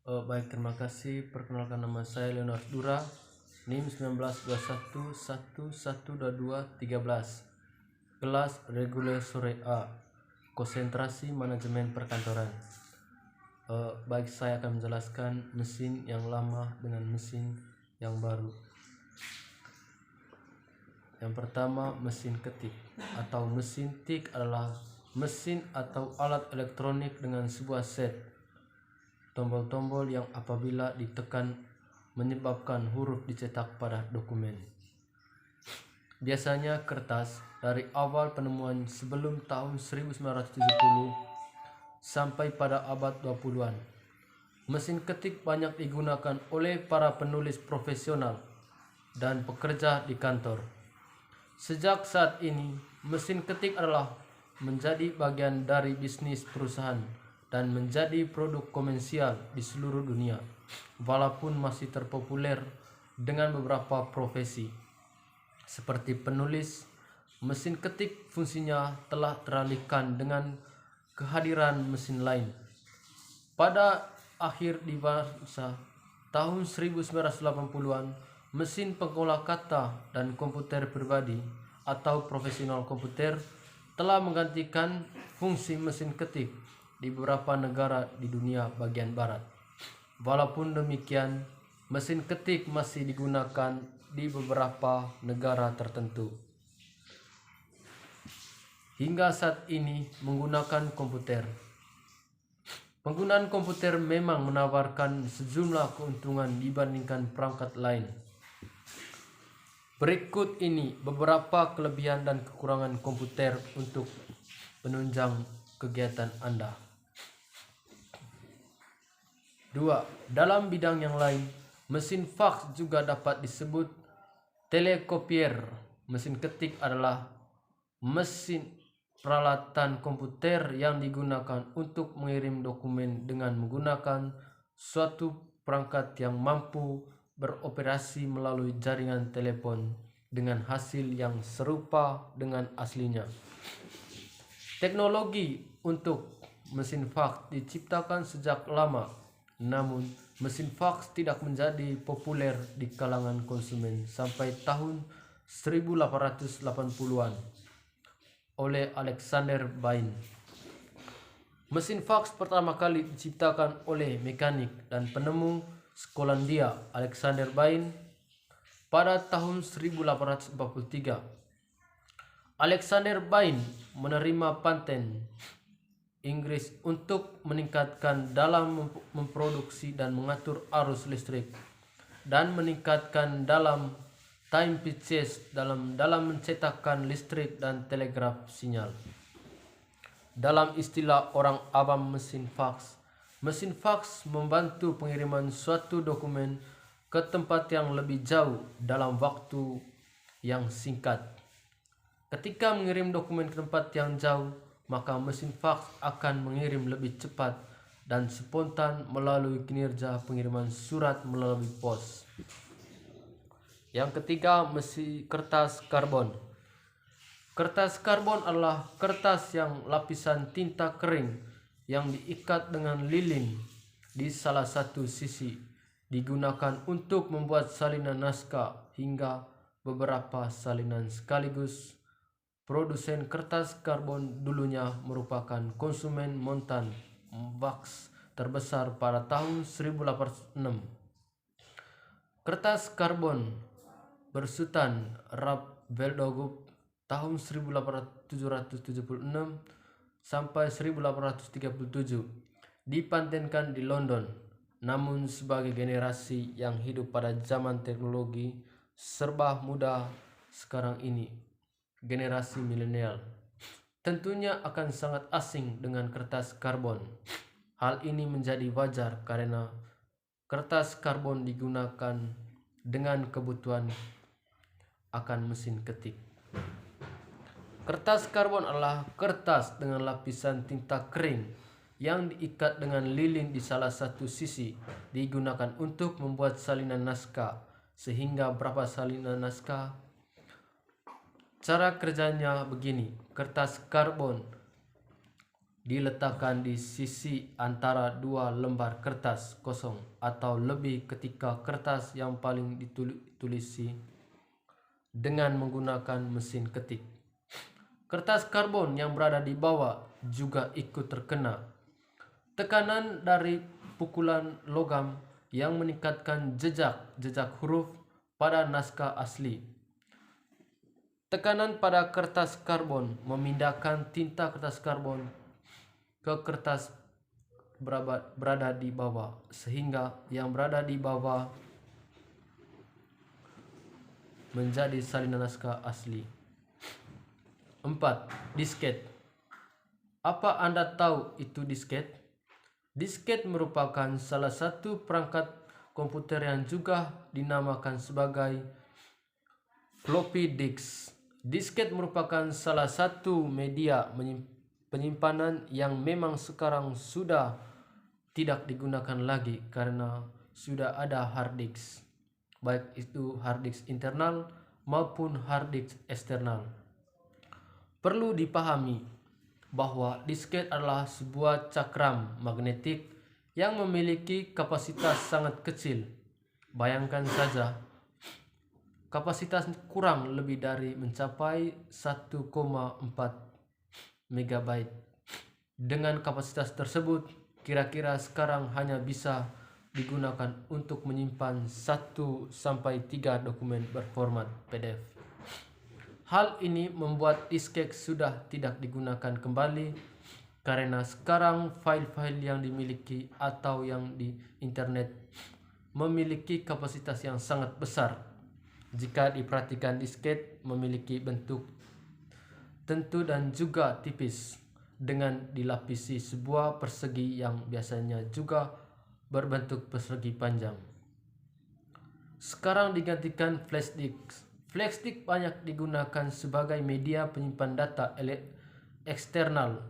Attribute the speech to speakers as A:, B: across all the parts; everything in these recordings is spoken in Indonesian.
A: Baik, terima kasih. Perkenalkan, nama saya Leonard Dura, NIM 1921112213, kelas reguler sore A, konsentrasi manajemen perkantoran. Baik, saya akan menjelaskan mesin yang lama dengan mesin yang baru. Yang pertama, mesin ketik atau mesin tik adalah mesin atau alat elektronik dengan sebuah set tombol-tombol yang apabila ditekan menyebabkan huruf dicetak pada dokumen. Biasanya kertas. Dari awal penemuan sebelum tahun 1970 sampai pada abad 20-an, mesin ketik banyak digunakan oleh para penulis profesional dan pekerja di kantor. Sejak saat ini, mesin ketik adalah menjadi bagian dari bisnis perusahaan dan menjadi produk komersial di seluruh dunia, walaupun masih terpopuler dengan beberapa profesi. Seperti penulis, mesin ketik fungsinya telah teralihkan dengan kehadiran mesin lain. Pada akhir di masa tahun 1980-an, mesin pengolah kata dan komputer pribadi atau profesional komputer telah menggantikan fungsi mesin ketik di beberapa negara di dunia bagian barat. Walaupun demikian, mesin ketik masih digunakan di beberapa negara tertentu. Hingga saat ini menggunakan komputer. Penggunaan komputer memang menawarkan sejumlah keuntungan dibandingkan perangkat lain. Berikut ini beberapa kelebihan dan kekurangan komputer untuk penunjang kegiatan Anda. 2. Dalam bidang yang lain, mesin fax juga dapat disebut telekopier. Mesin ketik adalah mesin peralatan komputer yang digunakan untuk mengirim dokumen dengan menggunakan suatu perangkat yang mampu beroperasi melalui jaringan telepon dengan hasil yang serupa dengan aslinya. Teknologi untuk mesin fax diciptakan sejak lama, namun mesin fax tidak menjadi populer di kalangan konsumen sampai tahun 1880-an oleh Alexander Bain. Mesin fax pertama kali diciptakan oleh mekanik dan penemu Skotlandia Alexander Bain pada tahun 1843. Alexander Bain menerima paten Inggris untuk meningkatkan dalam memproduksi dan mengatur arus listrik dan meningkatkan dalam time pitches dalam mencetakkan listrik dan telegraf sinyal. Dalam istilah orang awam mesin fax membantu pengiriman suatu dokumen ke tempat yang lebih jauh dalam waktu yang singkat. Ketika mengirim dokumen ke tempat yang jauh, maka mesin fax akan mengirim lebih cepat dan spontan melalui kinerja pengiriman surat melalui pos. Yang ketiga, mesin kertas karbon. Kertas karbon adalah kertas yang lapisan tinta kering yang diikat dengan lilin di salah satu sisi, digunakan untuk membuat salinan naskah hingga beberapa salinan sekaligus. Produsen kertas karbon dulunya merupakan konsumen montan wax terbesar pada tahun 1806. Kertas karbon bersutan Rap-Veldogup tahun 1876 sampai 1837 dipatenkan di London. Namun sebagai generasi yang hidup pada zaman teknologi serba mudah sekarang ini, generasi milenial tentunya akan sangat asing dengan kertas karbon. Hal ini menjadi wajar karena kertas karbon digunakan dengan kebutuhan akan mesin ketik. Kertas karbon adalah kertas dengan lapisan tinta kering yang diikat dengan lilin di salah satu sisi, digunakan untuk membuat salinan naskah sehingga berapa salinan naskah. Cara kerjanya begini, kertas karbon diletakkan di sisi antara dua lembar kertas kosong atau lebih ketika kertas yang paling ditulisi dengan menggunakan mesin ketik. Kertas karbon yang berada di bawah juga ikut terkena tekanan dari pukulan logam yang meningkatkan jejak huruf pada naskah asli. Tekanan pada kertas karbon memindahkan tinta kertas karbon ke kertas berada di bawah, sehingga yang berada di bawah menjadi salinan naskah asli. 4. Disket. Apa Anda tahu itu disket? Disket merupakan salah satu perangkat komputer yang juga dinamakan sebagai floppy disk. Disket merupakan salah satu media penyimpanan yang memang sekarang sudah tidak digunakan lagi karena sudah ada hard disk, baik itu hard disk internal maupun hard disk eksternal. Perlu dipahami bahwa disket adalah sebuah cakram magnetik yang memiliki kapasitas sangat kecil. Bayangkan saja, kapasitas kurang lebih dari mencapai 1,4 MB. Dengan kapasitas tersebut, kira-kira sekarang hanya bisa digunakan untuk menyimpan 1-3 dokumen berformat PDF. Hal ini membuat disket sudah tidak digunakan kembali karena sekarang file-file yang dimiliki atau yang di internet memiliki kapasitas yang sangat besar. Jika diperhatikan, disket memiliki bentuk tentu dan juga tipis dengan dilapisi sebuah persegi yang biasanya juga berbentuk persegi panjang. Sekarang digantikan flash disk. Flash disk banyak digunakan sebagai media penyimpan data eksternal.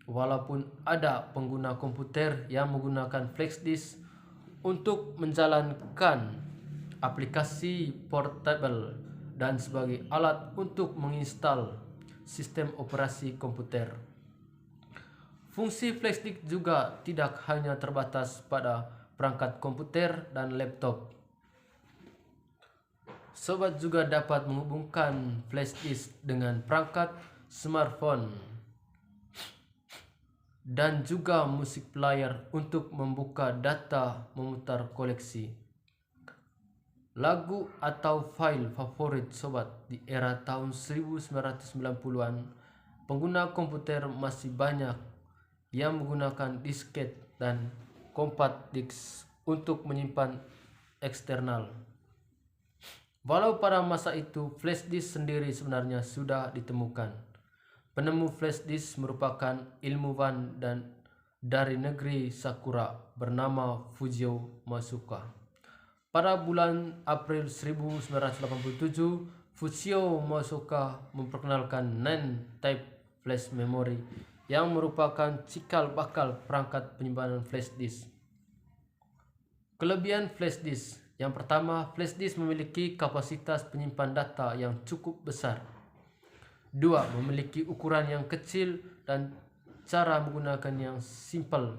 A: Walaupun ada pengguna komputer yang menggunakan flash disk untuk menjalankan aplikasi portable dan sebagai alat untuk menginstal sistem operasi komputer. Fungsi flash disk juga tidak hanya terbatas pada perangkat komputer dan laptop. Sobat juga dapat menghubungkan flash disk dengan perangkat smartphone dan juga musik player untuk membuka data memutar koleksi lagu atau file favorit sobat. Di era tahun 1990-an, pengguna komputer masih banyak yang menggunakan disket dan compact disk untuk menyimpan eksternal. Walau pada masa itu flash disk sendiri sebenarnya sudah ditemukan. Penemu flash disk merupakan ilmuwan dari negeri Sakura bernama Fujio Masuka. Pada bulan April 1987, Fujio Masuka memperkenalkan NAND type flash memory yang merupakan cikal bakal perangkat penyimpanan flash disk. Kelebihan flash disk. Yang pertama, flash disk memiliki kapasitas penyimpan data yang cukup besar. 2. Memiliki ukuran yang kecil dan cara menggunakan yang simpel.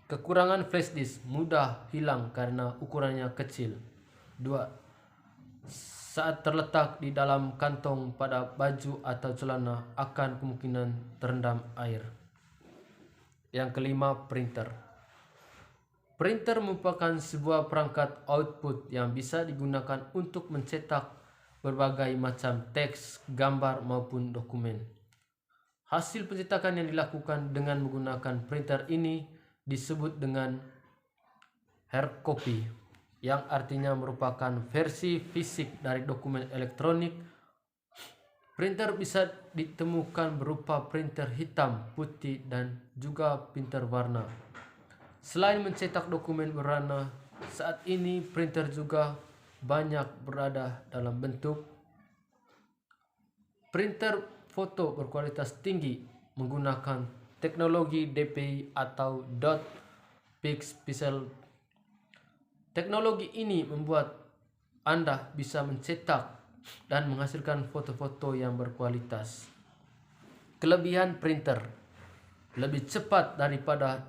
A: Kekurangan flash disk mudah hilang karena ukurannya kecil. 2. Saat terletak di dalam kantong pada baju atau celana akan kemungkinan terendam air. Yang kelima, printer. Printer merupakan sebuah perangkat output yang bisa digunakan untuk mencetak berbagai macam teks, gambar maupun dokumen. Hasil pencetakan yang dilakukan dengan menggunakan printer ini disebut dengan hard copy, yang artinya merupakan versi fisik dari dokumen elektronik. Printer bisa ditemukan berupa printer hitam, putih, dan juga printer warna. Selain mencetak dokumen berwarna, saat ini printer juga banyak berada dalam bentuk printer foto berkualitas tinggi menggunakan teknologi DPI atau dot pixel. Teknologi ini membuat Anda bisa mencetak dan menghasilkan foto-foto yang berkualitas. Kelebihan printer: lebih cepat daripada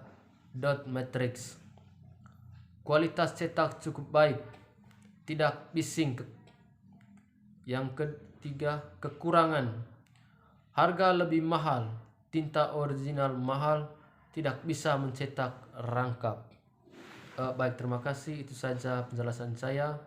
A: dot matrix. Kualitas cetak cukup baik, tidak bising. Yang ketiga, kekurangan: harga lebih mahal, tinta original mahal, tidak bisa mencetak rangkap. Baik, terima kasih. Itu saja penjelasan saya.